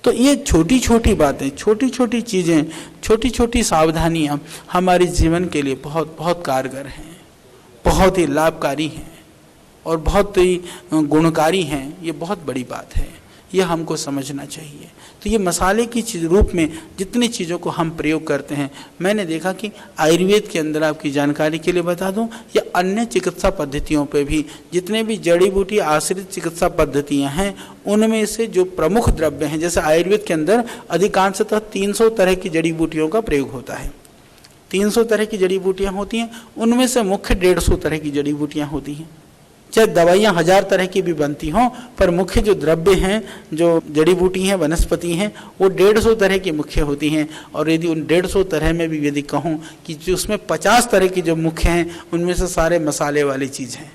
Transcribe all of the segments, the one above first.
तो ये छोटी छोटी बातें, छोटी छोटी चीज़ें, छोटी छोटी सावधानियाँ हमारे जीवन के लिए बहुत बहुत कारगर हैं, बहुत ही लाभकारी हैं और बहुत ही गुणकारी हैं। ये बहुत बड़ी बात है, ये हमको समझना चाहिए। तो ये मसाले की रूप में जितनी चीज़ों को हम प्रयोग करते हैं, मैंने देखा कि आयुर्वेद के अंदर, आपकी जानकारी के लिए बता दूं, या अन्य चिकित्सा पद्धतियों पे भी जितने भी जड़ी बूटी आश्रित चिकित्सा पद्धतियां हैं, उनमें से जो प्रमुख द्रव्य हैं, जैसे आयुर्वेद के अंदर अधिकांशतः 300 तरह की जड़ी बूटियों का प्रयोग होता है। 300 तरह की जड़ी बूटियाँ होती हैं, उनमें से मुख्य 150 तरह की जड़ी बूटियाँ होती हैं। चाहे दवाइयाँ 1000 तरह की भी बनती हों, पर मुख्य जो द्रव्य हैं, जो जड़ी बूटी हैं, वनस्पति हैं, वो 150 तरह की मुख्य होती हैं। और यदि उन 150 तरह में भी यदि कहूँ कि जो उसमें 50 तरह की जो मुख्य हैं, उनमें से सारे मसाले वाली चीज़ हैं,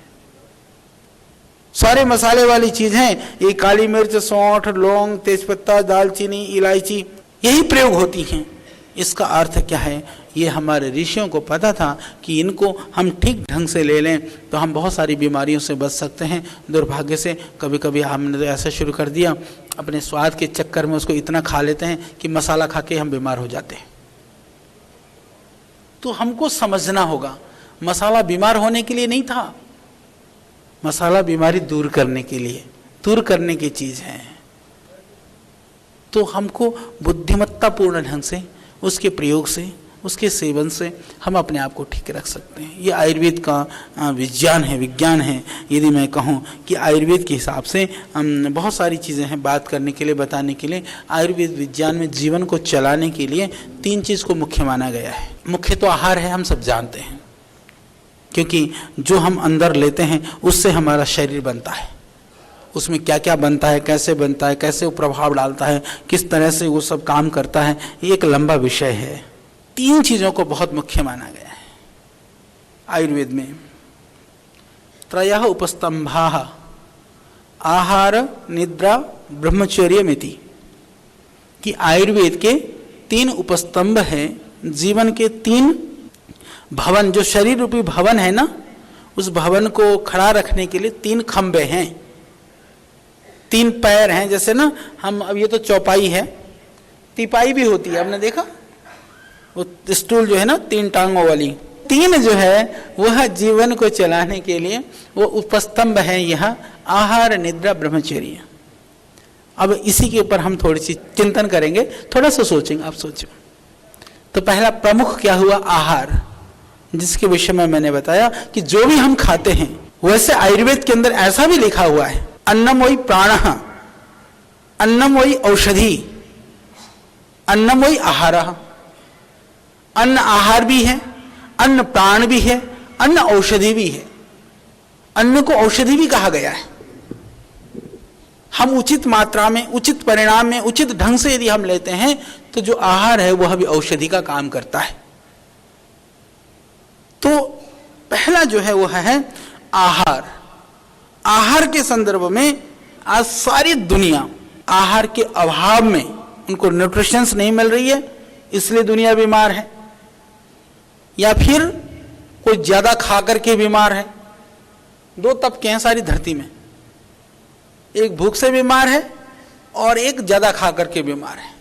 सारे मसाले वाली चीज़ हैं। ये काली मिर्च, सौंठ, लौंग, तेजपत्ता, दालचीनी, इलायची, यही प्रयोग होती हैं। इसका अर्थ क्या है? ये हमारे ऋषियों को पता था कि इनको हम ठीक ढंग से ले लें तो हम बहुत सारी बीमारियों से बच सकते हैं। दुर्भाग्य से कभी कभी हमने तो ऐसा शुरू कर दिया, अपने स्वाद के चक्कर में उसको इतना खा लेते हैं कि मसाला खा के हम बीमार हो जाते हैं। तो हमको समझना होगा, मसाला बीमार होने के लिए नहीं था, मसाला बीमारी दूर करने के लिए, दूर करने की चीज़ है। तो हमको बुद्धिमत्तापूर्ण ढंग से उसके प्रयोग से, उसके सेवन से हम अपने आप को ठीक रख सकते हैं। ये आयुर्वेद का विज्ञान है, विज्ञान है। यदि मैं कहूँ कि आयुर्वेद के हिसाब से बहुत सारी चीज़ें हैं बात करने के लिए, बताने के लिए। आयुर्वेद विज्ञान में जीवन को चलाने के लिए 3 चीज़ को मुख्य माना गया है। मुख्य तो आहार है, हम सब जानते हैं, क्योंकि जो हम अंदर लेते हैं उससे हमारा शरीर बनता है। उसमें क्या क्या बनता है, कैसे बनता है, कैसे वो प्रभाव डालता है, किस तरह से वो सब काम करता है, ये एक लंबा विषय है। 3 चीज़ों को बहुत मुख्य माना गया है आयुर्वेद में। त्रयः उपस्तंभाः आहार, निद्रा, ब्रह्मचर्यमिति, कि आयुर्वेद के 3 उपस्तंभ हैं। जीवन के 3 भवन, जो शरीर रूपी भवन है ना, उस भवन को खड़ा रखने के लिए 3 खंबे हैं, 3 पैर हैं। जैसे ना हम, अब ये तो चौपाई है, तिपाई भी होती है, आपने देखा वो स्टूल जो है ना 3 टांगों वाली, 3 जो है वह जीवन को चलाने के लिए वो उपस्तंभ है। यह आहार, निद्रा, ब्रह्मचर्य। अब इसी के ऊपर हम थोड़ी सी चिंतन करेंगे, थोड़ा सा सोचेंगे, आप सोचो। तो पहला प्रमुख क्या हुआ? आहार, जिसके विषय में मैंने बताया कि जो भी हम खाते हैं, वैसे आयुर्वेद के अंदर ऐसा भी लिखा हुआ है, अन्नम वही प्राणः, अन्नम वही औषधि, अन्नम वही आहारः। अन्न आहार भी है, अन्न प्राण भी है, अन्न औषधि भी है। अन्न को औषधि भी कहा गया है। हम उचित मात्रा में, उचित परिणाम में, उचित ढंग से यदि हम लेते हैं तो जो आहार है वह भी औषधि का काम करता है। तो पहला जो है वह है आहार। आहार के संदर्भ में आज सारी दुनिया आहार के अभाव में, उनको न्यूट्रिशंस नहीं मिल रही है, इसलिए दुनिया बीमार है, या फिर कोई ज्यादा खा करके बीमार है। 2 तबके हैं सारी धरती में, एक भूख से बीमार है और एक ज्यादा खा करके बीमार है।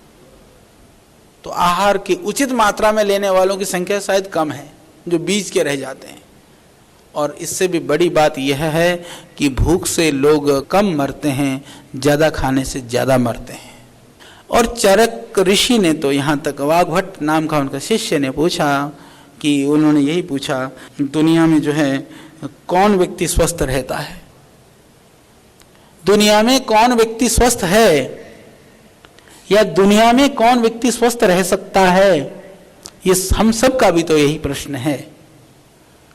तो आहार की उचित मात्रा में लेने वालों की संख्या शायद कम है, जो बीच के रह जाते हैं। और इससे भी बड़ी बात यह है कि भूख से लोग कम मरते हैं, ज्यादा खाने से ज्यादा मरते हैं। और चरक ऋषि ने तो यहाँ तक, वाग्भट नाम का उनका शिष्य ने पूछा कि, उन्होंने यही पूछा, दुनिया में जो है कौन व्यक्ति स्वस्थ रहता है, दुनिया में कौन व्यक्ति स्वस्थ है, या दुनिया में कौन व्यक्ति स्वस्थ रह सकता है? ये हम सब का भी तो यही प्रश्न है।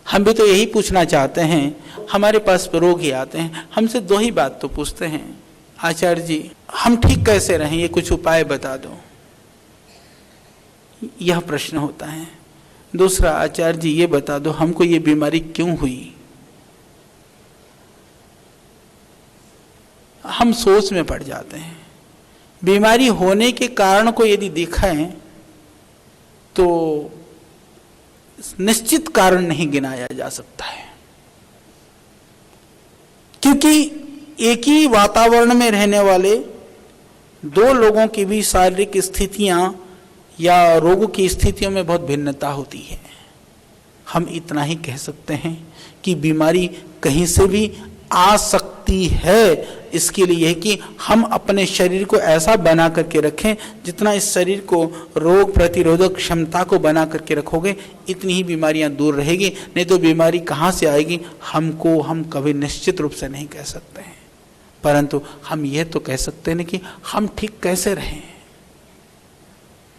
हम भी तो यही पूछना चाहते हैं। हमारे पास रोग ही आते हैं, हमसे 2 ही बात तो पूछते हैं, आचार्य जी हम ठीक कैसे रहें, ये कुछ उपाय बता दो, यह प्रश्न होता है। दूसरा, आचार्य जी ये बता दो हमको ये बीमारी क्यों हुई। हम सोच में पड़ जाते हैं। बीमारी होने के कारण को यदि दिखाएं तो निश्चित कारण नहीं गिनाया जा सकता है, क्योंकि एक ही वातावरण में रहने वाले दो लोगों की भी शारीरिक स्थितियां या रोगों की स्थितियों में बहुत भिन्नता होती है। हम इतना ही कह सकते हैं कि बीमारी कहीं से भी आ सकती है। इसके लिए कि हम अपने शरीर को ऐसा बना करके रखें, जितना इस शरीर को रोग प्रतिरोधक क्षमता को बना करके रखोगे, इतनी ही बीमारियां दूर रहेगी। नहीं तो बीमारी कहाँ से आएगी हम कभी निश्चित रूप से नहीं कह सकते हैं। परंतु हम यह तो कह सकते हैं कि हम ठीक कैसे रहें।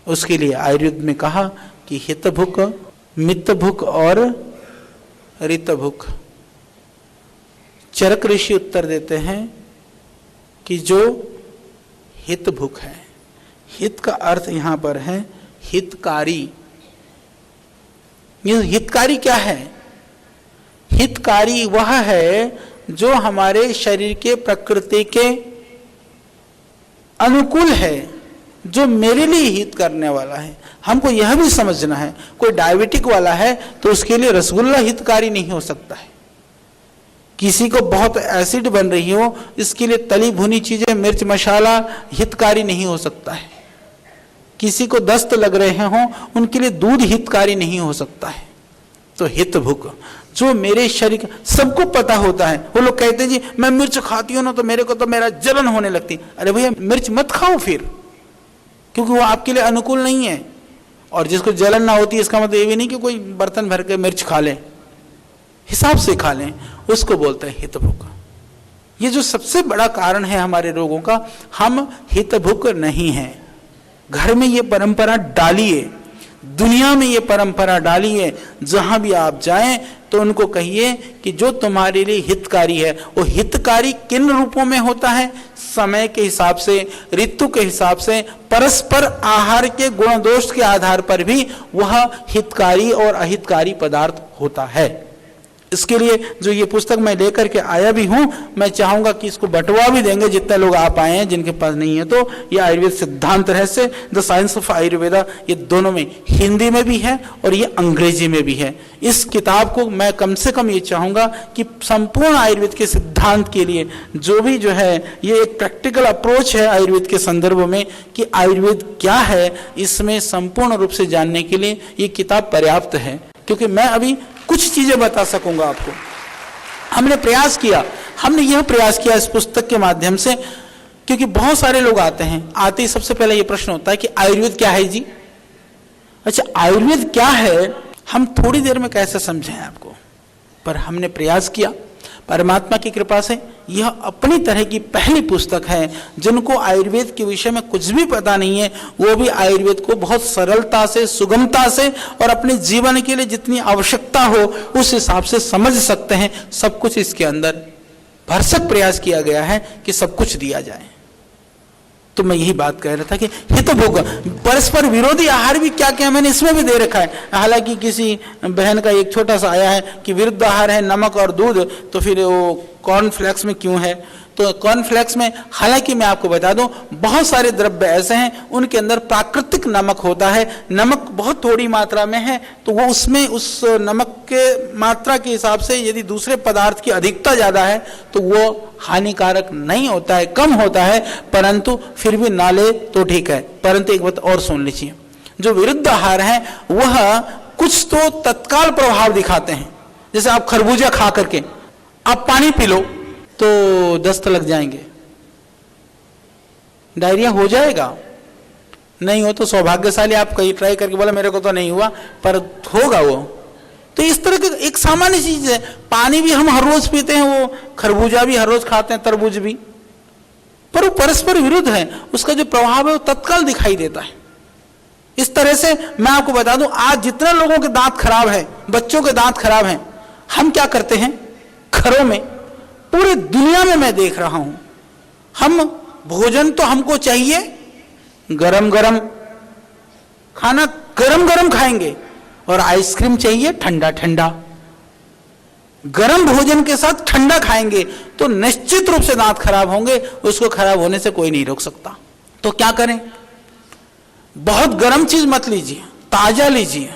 उसके लिए आयुर्वेद में कहा कि हित भुक, मित भुक और ऋत भुक। चरक ऋषि उत्तर देते हैं कि जो हित भुक है, हित का अर्थ यहां पर है हितकारी। ये हितकारी क्या है? हितकारी वह है जो हमारे शरीर के प्रकृति के अनुकूल है, जो मेरे लिए हित करने वाला है। हमको यह भी समझना है, कोई डायबिटिक वाला है तो उसके लिए रसगुल्ला हितकारी नहीं हो सकता है। किसी को बहुत एसिड बन रही हो, इसके लिए तली भुनी चीजें, मिर्च मसाला हितकारी नहीं हो सकता है। किसी को दस्त लग रहे हों, उनके लिए दूध हितकारी नहीं हो सकता है। तो हित भुक जो मेरे शरीर, सबको पता होता है। वो लोग कहते हैं जी मैं मिर्च खाती हूं ना तो मेरे को तो मेरा जलन होने लगती। अरे भैया मिर्च मत खाओ फिर, क्योंकि वो आपके लिए अनुकूल नहीं है। और जिसको जलन ना होती इसका मतलब ये भी नहीं कि कोई बर्तन भर के मिर्च खा ले, हिसाब से खा लें, उसको बोलते हैं हितभुक। ये जो सबसे बड़ा कारण है हमारे रोगों का, हम हितभुक नहीं हैं। घर में ये परंपरा डालिए, दुनिया में ये परंपरा डालिए, जहां भी आप जाएं तो उनको कहिए कि जो तुम्हारे लिए हितकारी है, वो हितकारी किन रूपों में होता है? समय के हिसाब से, ऋतु के हिसाब से, परस्पर आहार के गुण दोष के आधार पर भी वह हितकारी और अहितकारी पदार्थ होता है। इसके लिए जो ये पुस्तक मैं लेकर के आया भी हूं, मैं चाहूंगा कि इसको बंटवा भी देंगे जितने लोग आप आए हैं। जिनके पास नहीं है तो ये आयुर्वेद सिद्धांत रहस्य, द साइंस ऑफ आयुर्वेदा, ये दोनों में, हिंदी में भी है और ये अंग्रेजी में भी है। इस किताब को मैं कम से कम ये चाहूंगा कि संपूर्ण आयुर्वेद के सिद्धांत के लिए जो भी जो है, ये एक प्रैक्टिकल अप्रोच है आयुर्वेद के संदर्भ में कि आयुर्वेद क्या है, इसमें संपूर्ण रूप से जानने के लिए ये किताब पर्याप्त है। क्योंकि मैं अभी कुछ चीजें बता सकूंगा आपको। हमने यह प्रयास किया इस पुस्तक के माध्यम से, क्योंकि बहुत सारे लोग आते हैं, आते ही सबसे पहले यह प्रश्न होता है कि आयुर्वेद क्या है जी? अच्छा, आयुर्वेद क्या है हम थोड़ी देर में कैसे समझें आपको, पर हमने प्रयास किया। परमात्मा की कृपा से यह अपनी तरह की पहली पुस्तक है। जिनको आयुर्वेद के विषय में कुछ भी पता नहीं है, वो भी आयुर्वेद को बहुत सरलता से, सुगमता से और अपने जीवन के लिए जितनी आवश्यकता हो उस हिसाब से समझ सकते हैं। सब कुछ इसके अंदर भरसक प्रयास किया गया है कि सब कुछ दिया जाए। तो मैं यही बात कह रहा था कि हितभोग, परस्पर विरोधी आहार भी क्या क्या मैंने इसमें भी दे रखा है। हालांकि किसी बहन का एक छोटा सा आया है कि विरुद्ध आहार है नमक और दूध, तो फिर वो कॉर्नफ्लेक्स में क्यों है? तो कॉर्नफ्लेक्स में, हालांकि मैं आपको बता दूं, बहुत सारे द्रव्य ऐसे हैं उनके अंदर प्राकृतिक नमक होता है। नमक बहुत थोड़ी मात्रा में है तो वो उसमें उस नमक के मात्रा के हिसाब से यदि दूसरे पदार्थ की अधिकता ज्यादा है तो वो हानिकारक नहीं होता है, कम होता है, परंतु फिर भी ना ले तो ठीक है। परंतु एक बात और सुन लीजिए, जो विरुद्ध आहार है वह कुछ तो तत्काल प्रभाव दिखाते हैं। जैसे आप खरबूजा खा करके आप पानी पी लो तो दस्त लग जाएंगे, डायरिया हो जाएगा। नहीं हो तो सौभाग्यशाली, आप कहीं ट्राई करके बोला मेरे को तो नहीं हुआ, पर होगा वो। तो इस तरह की एक सामान्य चीज है। पानी भी हम हर रोज पीते हैं, वो खरबूजा भी हर रोज खाते हैं, तरबूज भी, पर वो परस्पर विरुद्ध है। उसका जो प्रभाव है वो तत्काल दिखाई देता है। इस तरह से मैं आपको बता दूं, आज जितने लोगों के दांत खराब है, बच्चों के दांत खराब हैं, हम क्या करते हैं घरों में, पूरी दुनिया में मैं देख रहा हूं, हम भोजन तो हमको चाहिए गरम गरम, खाना गरम गरम खाएंगे, और आइसक्रीम चाहिए ठंडा ठंडा। गरम भोजन के साथ ठंडा खाएंगे तो निश्चित रूप से दांत खराब होंगे, उसको खराब होने से कोई नहीं रोक सकता। तो क्या करें? बहुत गर्म चीज मत लीजिए, ताजा लीजिए,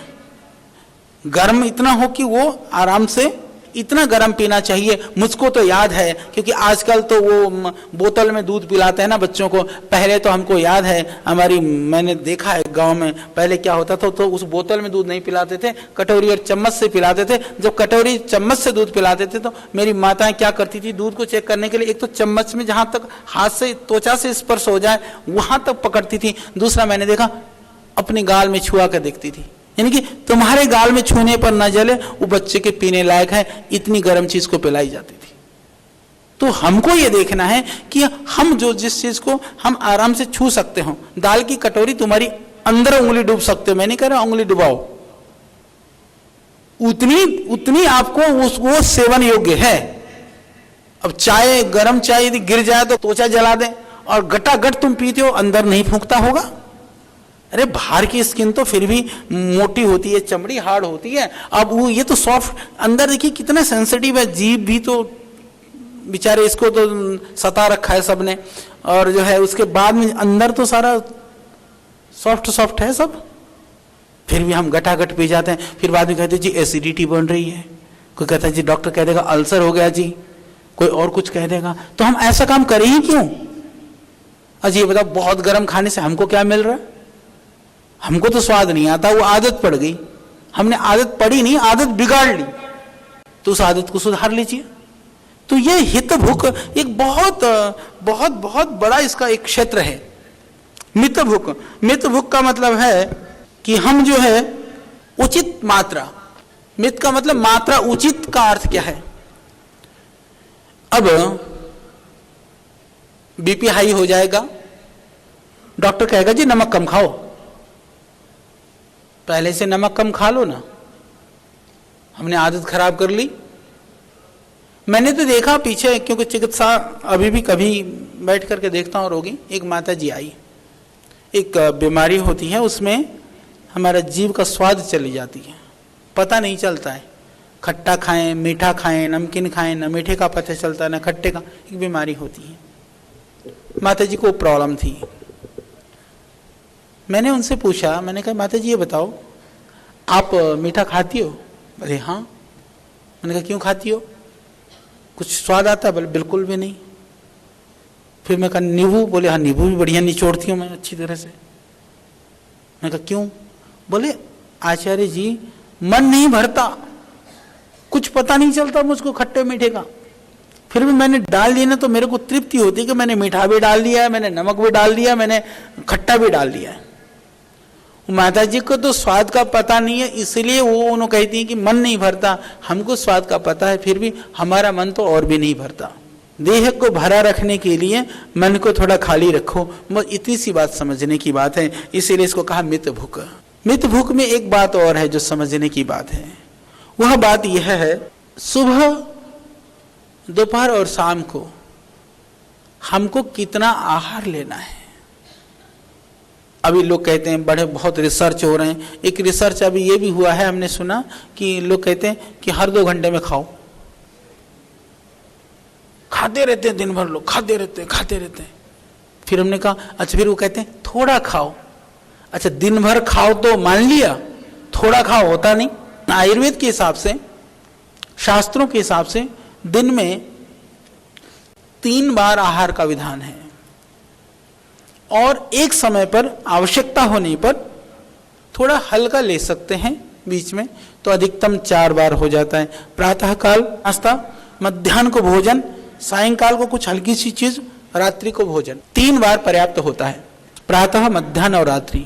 गर्म इतना हो कि वो आराम से इतना गर्म पीना चाहिए। मुझको तो याद है, क्योंकि आजकल तो वो बोतल में दूध पिलाते हैं ना बच्चों को। पहले तो हमको याद है, मैंने देखा है गांव में पहले क्या होता था, तो उस बोतल में दूध नहीं पिलाते थे, कटोरी और चम्मच से पिलाते थे। जब कटोरी चम्मच से दूध पिलाते थे तो मेरी माताएं क्या करती थी, दूध को चेक करने के लिए एक तो चम्मच में जहां तक हाथ से त्वचा से स्पर्श हो जाए वहां तक पकड़ती थी, दूसरा मैंने देखा अपने गाल में छुआ कर देखती थी, यानी कि तुम्हारे गाल में छूने पर न जले, वो बच्चे के पीने लायक है, इतनी गर्म चीज को पिलाई जाती थी। तो हमको ये देखना है कि हम जो जिस चीज को हम आराम से छू सकते हो, दाल की कटोरी तुम्हारी अंदर उंगली डूब सकते हो, मैं नहीं कह रहा उंगली डुबाओ, उतनी आपको वो सेवन योग्य है। अब चाय, गर्म चाय यदि गिर जाए तो त्वचा जला दे, और गटागट तुम पीते हो, अंदर नहीं फूंकता होगा। अरे बाहर की स्किन तो फिर भी मोटी होती है, चमड़ी हार्ड होती है, अब वो ये तो सॉफ्ट, अंदर देखिए कितना सेंसिटिव है, जीभ भी तो बेचारे इसको तो सता रखा है सबने, और जो है उसके बाद में अंदर तो सारा सॉफ्ट सॉफ्ट है सब, फिर भी हम गटागट पी जाते हैं। फिर बाद में कहते हैं जी एसिडिटी बन रही है, कोई कहता है जी डॉक्टर कह देगा अल्सर हो गया जी, कोई और कुछ कह देगा, तो हम ऐसा काम करें ही क्यों? अजी बताओ, बहुत गर्म खाने से हमको क्या मिल रहा है? हमको तो स्वाद नहीं आता, वो आदत पड़ गई, हमने आदत पड़ी नहीं, आदत बिगाड़ ली, तो उस आदत को सुधार लीजिए। तो ये हित भूख एक बहुत बहुत बहुत बड़ा इसका एक क्षेत्र है। मित भूख, मित भूख का मतलब है कि हम जो है उचित मात्रा, मित का मतलब मात्रा, उचित का अर्थ क्या है? अब बीपी हाई हो जाएगा, डॉक्टर कहेगा जी नमक कम खाओ, पहले से नमक कम खा लो ना, हमने आदत खराब कर ली। मैंने तो देखा पीछे, क्योंकि चिकित्सा अभी भी कभी बैठ करके देखता हूँ रोगी, एक माता जी आई, एक बीमारी होती है उसमें हमारा जीभ का स्वाद चली जाती है, पता नहीं चलता है, खट्टा खाएं, मीठा खाएं, नमकीन खाएं, न मीठे का पता चलता न खट्टे का, एक बीमारी होती है। माता जी को प्रॉब्लम थी। मैंने उनसे पूछा, मैंने कहा माता जी ये बताओ आप मीठा खाती हो? बोले हाँ। मैंने कहा क्यों खाती हो, कुछ स्वाद आता है? बोले बिल्कुल भी नहीं। फिर मैं कहा नींबू? बोले हाँ नींबू भी बढ़िया निचोड़ती हूँ मैं अच्छी तरह से। मैं कहा क्यों? बोले आचार्य जी मन नहीं भरता, कुछ पता नहीं चलता मुझको खट्टे मीठे का, फिर भी मैंने डाल दिया ना तो मेरे को तृप्ति होती है कि मैंने मीठा भी डाल दिया है, मैंने नमक भी डाल दिया, मैंने खट्टा भी डाल दिया है। माता जी को तो स्वाद का पता नहीं है, इसलिए वो उन्होंने कहती है कि मन नहीं भरता। हमको स्वाद का पता है, फिर भी हमारा मन तो और भी नहीं भरता। देह को भरा रखने के लिए मन को थोड़ा खाली रखो, बस इतनी सी बात समझने की बात है, इसीलिए इसको कहा मित भूख। मित भूख में एक बात और है जो समझने की बात है, वह बात यह है सुबह, दोपहर और शाम को हमको कितना आहार लेना है। अभी लोग कहते हैं बड़े बहुत रिसर्च हो रहे हैं, एक रिसर्च अभी ये भी हुआ है, हमने सुना कि लोग कहते हैं कि हर 2 घंटे में खाओ, खाते रहते हैं दिन भर लोग, खाते रहते हैं। फिर हमने कहा अच्छा, फिर वो कहते हैं थोड़ा खाओ। अच्छा दिन भर खाओ तो मान लिया, थोड़ा खाओ होता नहीं। आयुर्वेद के हिसाब से, शास्त्रों के हिसाब से दिन में 3 बार आहार का विधान है, और एक समय पर आवश्यकता होने पर थोड़ा हल्का ले सकते हैं बीच में, तो अधिकतम 4 बार हो जाता है। प्रातः काल नाश्ता, मध्याह्न को भोजन, सायंकाल को कुछ हल्की सी चीज, रात्रि को भोजन। 3 बार पर्याप्त होता है, प्रातः, मध्याह्न और रात्रि।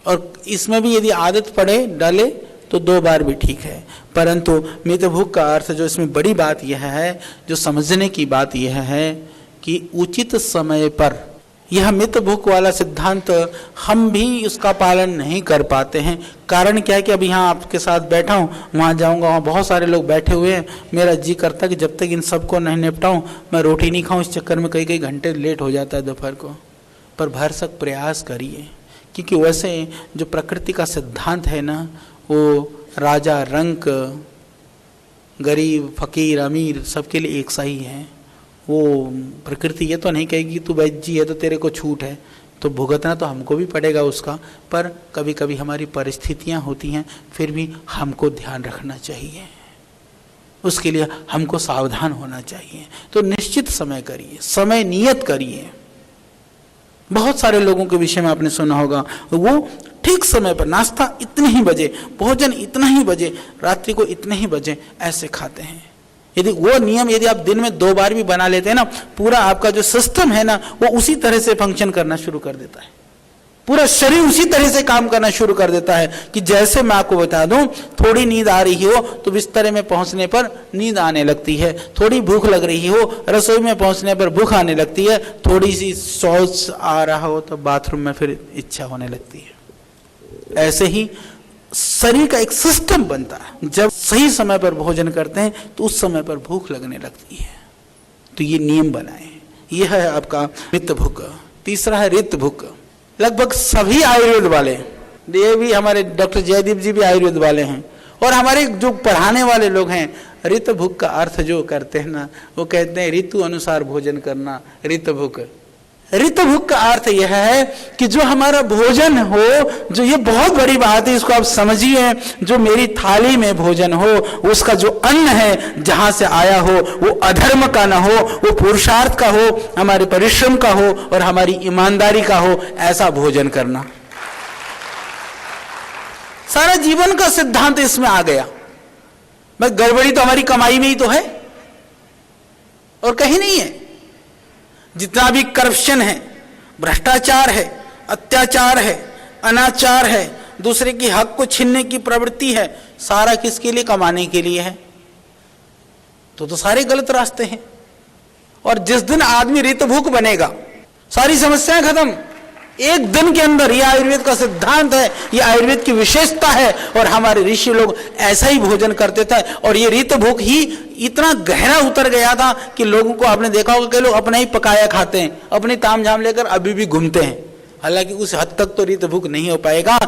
और इसमें भी यदि आदत पड़े डाले तो 2 बार भी ठीक है। परंतु मित भूख का अर्थ जो इसमें बड़ी बात यह है, जो समझने की बात यह है कि उचित समय पर, यह मित भूख वाला सिद्धांत हम भी उसका पालन नहीं कर पाते हैं। कारण क्या है कि अभी यहाँ आपके साथ बैठा हूँ, वहाँ जाऊँगा, वहाँ बहुत सारे लोग बैठे हुए हैं, मेरा जी करता कि जब तक इन सबको नहीं निपटाऊँ मैं रोटी नहीं खाऊँ। इस चक्कर में कई घंटे लेट हो जाता है दोपहर को। पर भरसक प्रयास करिए, क्योंकि वैसे जो प्रकृति का सिद्धांत है ना, वो राजा रंक, गरीब फकीर अमीर सबके लिए एक सा ही है। वो प्रकृति ये तो नहीं कहेगी तू वैज्य है तो तेरे को छूट है, तो भुगतना तो हमको भी पड़ेगा उसका। पर कभी कभी हमारी परिस्थितियां होती हैं, फिर भी हमको ध्यान रखना चाहिए। उसके लिए हमको सावधान होना चाहिए। तो निश्चित समय करिए, समय नियत करिए। बहुत सारे लोगों के विषय में आपने सुना होगा, वो ठीक समय पर नाश्ता इतने ही बजे, भोजन इतना ही बजे, रात्रि को इतने ही बजे ऐसे खाते हैं। यदि वो नियम यदि आप दिन में 2 बार भी बना लेते हैं ना, पूरा आपका जो सिस्टम है ना वो उसी तरह से फंक्शन करना शुरू कर देता है। पूरा शरीर उसी तरह से काम करना शुरू कर देता है कि जैसे मैं आपको बता दूं, थोड़ी नींद आ रही हो तो बिस्तर में पहुंचने पर नींद आने लगती है, थोड़ी भूख लग रही हो रसोई में पहुंचने पर भूख आने लगती है, थोड़ी सी शौच आ रहा हो तो बाथरूम में फिर इच्छा होने लगती है। ऐसे ही शरीर का एक सिस्टम बनता है। जब सही समय पर भोजन करते हैं तो उस समय पर भूख लगने लगती है। तो ये नियम बनाए। यह है आपका मित्त भूख। तीसरा है रित भूख। लगभग सभी आयुर्वेद वाले, ये भी हमारे डॉक्टर जयदीप जी भी आयुर्वेद वाले हैं, और हमारे जो पढ़ाने वाले लोग हैं, रित भूख का अर्थ जो करते हैं ना, वो कहते हैं ऋतु अनुसार भोजन करना, रित भूख। रित भूख का अर्थ यह है कि जो हमारा भोजन हो, जो ये बहुत बड़ी बात है, इसको आप समझिए, जो मेरी थाली में भोजन हो, उसका जो अन्न है जहां से आया हो, वो अधर्म का ना हो, वो पुरुषार्थ का हो, हमारे परिश्रम का हो और हमारी ईमानदारी का हो, ऐसा भोजन करना। सारा जीवन का सिद्धांत इसमें आ गया। बस गड़बड़ी तो हमारी कमाई में ही तो है और कहीं नहीं है। जितना भी करप्शन है, भ्रष्टाचार है, अत्याचार है, अनाचार है, दूसरे की हक को छीनने की प्रवृत्ति है, सारा किसके लिए? कमाने के लिए है। तो सारे गलत रास्ते हैं। और जिस दिन आदमी रितभूख बनेगा, सारी समस्याएं खत्म। एक दिन के अंदर। यह आयुर्वेद का सिद्धांत है, यह आयुर्वेद की विशेषता है। और हमारे ऋषि लोग ऐसा ही भोजन करते थे। और ये रितभूख ही इतना गहरा उतर गया था कि लोगों को आपने देखा होगा कि लोग अपना ही पकाया खाते हैं, अपनी तामझाम लेकर अभी भी घूमते हैं। हालांकि उस हद तक तो रितभूख नहीं हो पाएगा।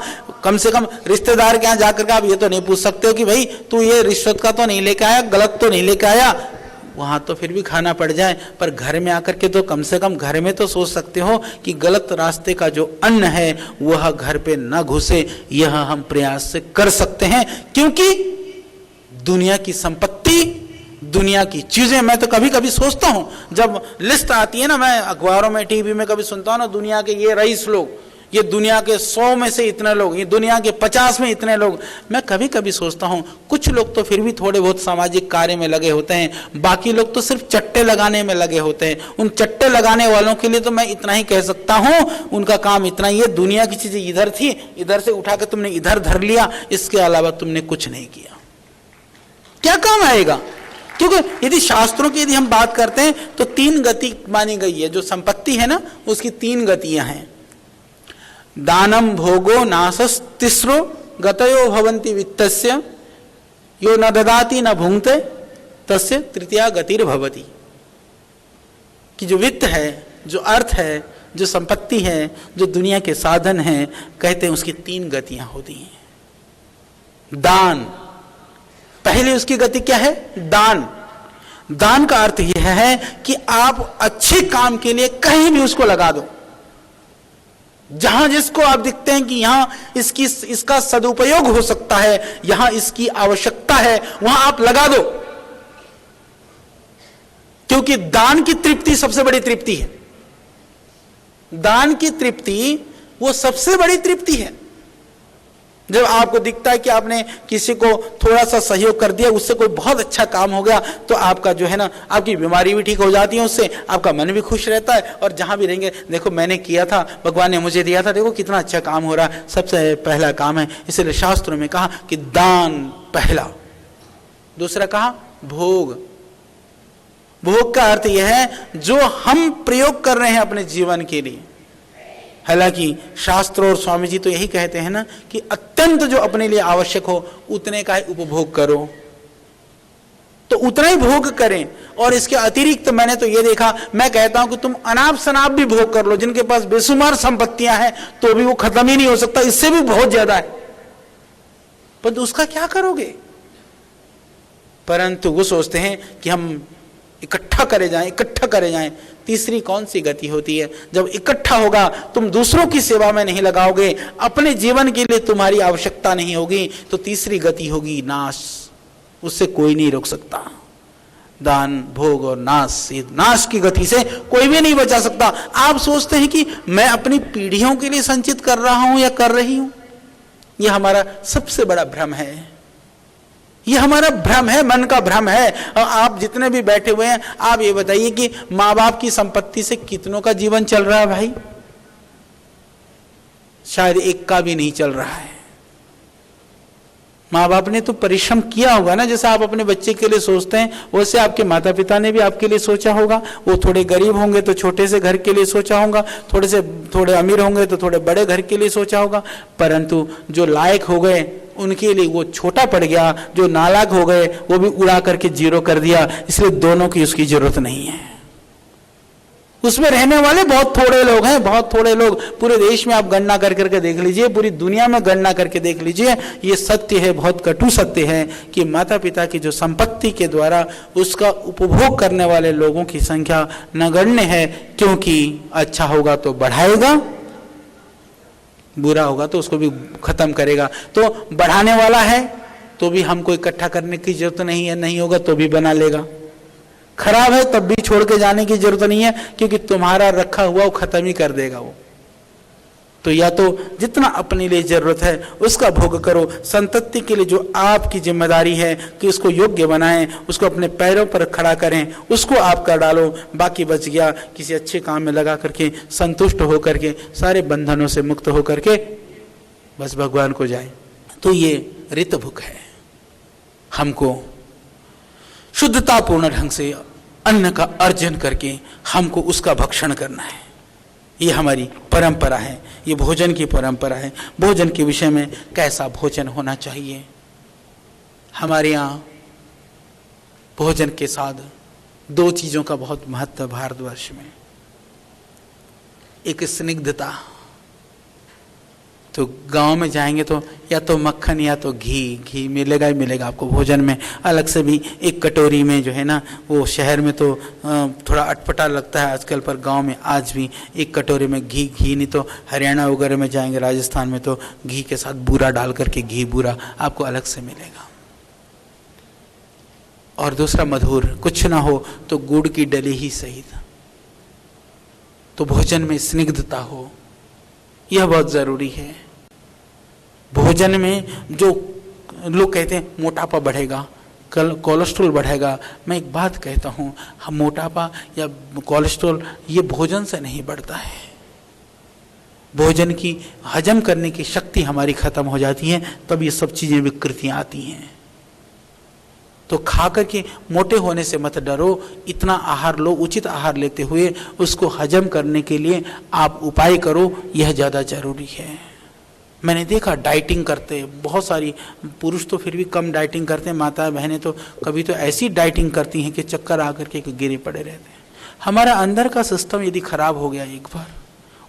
कम से कम रिश्तेदार के यहाँ जाकर के आप ये तो नहीं पूछ सकते हो कि भाई तू ये रिश्वत का तो नहीं लेके आया, गलत तो नहीं लेके आया। वहां तो फिर भी खाना पड़ जाए, पर घर में आकर के तो कम से कम घर में तो सोच सकते हो कि गलत रास्ते का जो अन्न है वह घर पे न घुसे। यह हम प्रयास से कर सकते हैं, क्योंकि दुनिया की संपत्ति, दुनिया की चीजें, मैं तो कभी कभी सोचता हूं, जब लिस्ट आती है ना, मैं अखबारों में टीवी में कभी सुनता हूं ना, दुनिया के ये रईस लोग, ये दुनिया के 100 में से इतने लोग, ये दुनिया के 50 में इतने लोग, मैं कभी कभी सोचता हूं कुछ लोग तो फिर भी थोड़े बहुत सामाजिक कार्य में लगे होते हैं, बाकी लोग तो सिर्फ चट्टे लगाने में लगे होते हैं। उन चट्टे लगाने वालों के लिए तो मैं इतना ही कह सकता हूं, उनका काम इतना ही है, दुनिया की चीजें इधर थी, इधर से उठा के तुमने इधर धर लिया, इसके अलावा तुमने कुछ नहीं किया। क्या काम आएगा? क्योंकि यदि शास्त्रों की यदि हम बात करते हैं तो 3 गति मानी गई है। जो संपत्ति है ना, उसकी 3 गतियां हैं। दानम भोगो नासस तिस्रो गतयो भवन्ति वित्तस्य यो न ददाति न भुंक्ते तस्य तृतीया गतिर भवति। कि जो वित्त है, जो अर्थ है, जो संपत्ति है, जो दुनिया के साधन हैं, कहते हैं उसकी 3 गतियां होती हैं। दान, पहले उसकी गति क्या है? दान। दान का अर्थ यह है कि आप अच्छे काम के लिए कहीं भी उसको लगा दो। जहां जिसको आप दिखते हैं कि यहां इसका सदुपयोग हो सकता है, यहां इसकी आवश्यकता है, वहां आप लगा दो। क्योंकि दान की तृप्ति सबसे बड़ी तृप्ति है। दान की तृप्ति वो सबसे बड़ी तृप्ति है। जब आपको दिखता है कि आपने किसी को थोड़ा सा सहयोग कर दिया, उससे कोई बहुत अच्छा काम हो गया, तो आपका जो है ना, आपकी बीमारी भी ठीक हो जाती है, उससे आपका मन भी खुश रहता है। और जहां भी रहेंगे, देखो मैंने किया था, भगवान ने मुझे दिया था, देखो कितना अच्छा काम हो रहा है, सबसे पहला काम है। इसलिए शास्त्रों में कहा कि दान पहला। दूसरा कहा भोग। भोग का अर्थ यह है जो हम प्रयोग कर रहे हैं अपने जीवन के लिए। हालांकि शास्त्र और स्वामी जी तो यही कहते हैं ना कि अत्यंत जो अपने लिए आवश्यक हो उतने का ही उपभोग करो, तो उतना ही भोग करें। और इसके अतिरिक्त मैंने तो ये देखा, मैं कहता हूं कि तुम अनाप शनाप भी भोग कर लो। जिनके पास बेशुमार संपत्तियां हैं तो भी वो खत्म ही नहीं हो सकता, इससे भी बहुत ज्यादा है, पर उसका क्या करोगे? परंतु वो सोचते हैं कि हम इकट्ठा करे जाएं, इकट्ठा करे जाएं। तीसरी कौन सी गति होती है? जब इकट्ठा होगा, तुम दूसरों की सेवा में नहीं लगाओगे, अपने जीवन के लिए तुम्हारी आवश्यकता नहीं होगी, तो तीसरी गति होगी नाश। उससे कोई नहीं रोक सकता। दान, भोग और नाश, ये नाश की गति से कोई भी नहीं बचा सकता। आप सोचते हैं कि मैं अपनी पीढ़ियों के लिए संचित कर रहा हूं या कर रही हूं, यह हमारा सबसे बड़ा भ्रम है। ये हमारा भ्रम है, मन का भ्रम है। और आप जितने भी बैठे हुए हैं, आप ये बताइए कि माँ बाप की संपत्ति से कितनों का जीवन चल रहा है भाई? शायद एक का भी नहीं चल रहा है। माँ बाप ने तो परिश्रम किया होगा ना, जैसे आप अपने बच्चे के लिए सोचते हैं वैसे आपके माता पिता ने भी आपके लिए सोचा होगा। वो थोड़े गरीब होंगे तो छोटे से घर के लिए सोचा होगा, थोड़े अमीर होंगे तो थोड़े बड़े घर के लिए सोचा होगा। परंतु जो लायक हो गए उनके लिए वो छोटा पड़ गया, जो नालायक हो गए वो भी उड़ा करके जीरो कर दिया। इसलिए दोनों की उसकी जरूरत नहीं है। उसमें रहने वाले बहुत थोड़े लोग हैं, बहुत थोड़े लोग। पूरे देश में आप गणना कर करके देख लीजिए, पूरी दुनिया में गणना करके देख लीजिए। ये सत्य है, बहुत कटु सत्य है कि माता पिता की जो संपत्ति के द्वारा उसका उपभोग करने वाले लोगों की संख्या नगण्य है। क्योंकि अच्छा होगा तो बढ़ाएगा, बुरा होगा तो उसको भी खत्म करेगा। तो बढ़ाने वाला है तो भी हमको इकट्ठा करने की जरूरत नहीं है, नहीं होगा तो भी बना लेगा। खराब है तब भी छोड़ के जाने की जरूरत नहीं है, क्योंकि तुम्हारा रखा हुआ वो खत्म ही कर देगा वो। तो या तो जितना अपने लिए जरूरत है उसका भोग करो। संतति के लिए जो आपकी जिम्मेदारी है कि उसको योग्य बनाएं, उसको अपने पैरों पर खड़ा करें, उसको आप कर डालो। बाकी बच गया किसी अच्छे काम में लगा करके संतुष्ट हो करके, सारे बंधनों से मुक्त हो करके बस भगवान को जाए। तो ये ऋत भुक है। हमको शुद्धतापूर्ण ढंग से अन्न का अर्जन करके हमको उसका भक्षण करना है। ये हमारी परंपरा है, ये भोजन की परंपरा है। भोजन के विषय में कैसा भोजन होना चाहिए? हमारे यहाँ भोजन के साथ दो चीजों का बहुत महत्व है भारतवर्ष में। एक स्निग्धता, तो गांव में जाएंगे तो या तो मक्खन या तो घी मिलेगा ही मिलेगा आपको भोजन में। अलग से भी एक कटोरी में जो है ना, वो शहर में तो थोड़ा अटपटा लगता है आजकल, पर गांव में आज भी एक कटोरी में घी नहीं तो हरियाणा वगैरह में जाएंगे, राजस्थान में तो घी के साथ बूरा डाल करके घी बूरा आपको अलग से मिलेगा। और दूसरा मधुर, कुछ ना हो तो गुड़ की डली ही सही था। तो भोजन में स्निग्धता हो, यह बहुत जरूरी है। भोजन में जो लोग कहते हैं मोटापा बढ़ेगा, कोलेस्ट्रॉल बढ़ेगा, मैं एक बात कहता हूँ, हम मोटापा या कोलेस्ट्रॉल ये भोजन से नहीं बढ़ता है। भोजन की हजम करने की शक्ति हमारी खत्म हो जाती है, तब ये सब चीजें विकृतियां आती हैं। तो खा करके मोटे होने से मत डरो, इतना आहार लो, उचित आहार लेते हुए उसको हजम करने के लिए आप उपाय करो, यह ज़्यादा जरूरी है। मैंने देखा डाइटिंग करते बहुत सारी पुरुष तो फिर भी कम डाइटिंग करते हैं, माता बहनें तो कभी तो ऐसी डाइटिंग करती हैं कि चक्कर आकर के गिरे पड़े रहते हैं। हमारा अंदर का सिस्टम यदि खराब हो गया एक बार,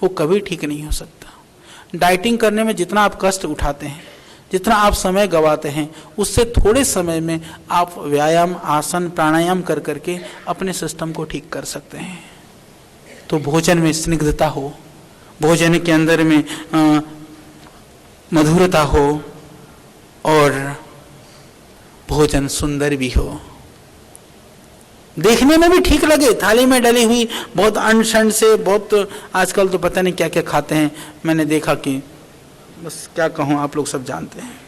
वो कभी ठीक नहीं हो सकता। डाइटिंग करने में जितना आप कष्ट उठाते हैं, जितना आप समय गवाते हैं, उससे थोड़े समय में आप व्यायाम, आसन, प्राणायाम कर करके अपने सिस्टम को ठीक कर सकते हैं। तो भोजन में स्निग्धता हो, भोजन के अंदर में मधुरता हो और भोजन सुंदर भी हो, देखने में भी ठीक लगे। थाली में डली हुई बहुत अन्न शन्न से, बहुत आजकल तो पता नहीं क्या क्या खाते हैं। मैंने देखा कि बस क्या कहूँ, आप लोग सब जानते हैं।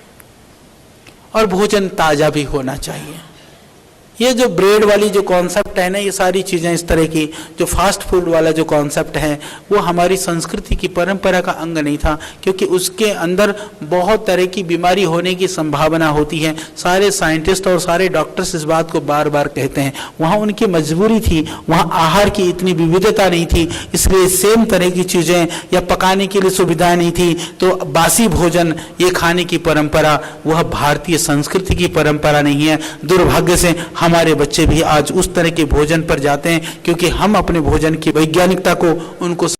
और भोजन ताज़ा भी होना चाहिए। ये जो ब्रेड वाली जो कॉन्सेप्ट है ना, ये सारी चीज़ें इस तरह की जो फास्ट फूड वाला जो कॉन्सेप्ट है, वो हमारी संस्कृति की परंपरा का अंग नहीं था, क्योंकि उसके अंदर बहुत तरह की बीमारी होने की संभावना होती है। सारे साइंटिस्ट और सारे डॉक्टर्स इस बात को बार बार कहते हैं। वहाँ उनकी मजबूरी थी, वहाँ आहार की इतनी विविधता नहीं थी, इसलिए सेम तरह की चीज़ें या पकाने के लिए सुविधाएं नहीं थी। तो बासी भोजन ये खाने की परंपरा वह भारतीय संस्कृति की परंपरा नहीं है। दुर्भाग्य से हमारे बच्चे भी आज उस तरह के भोजन पर जाते हैं, क्योंकि हम अपने भोजन की वैज्ञानिकता को उनको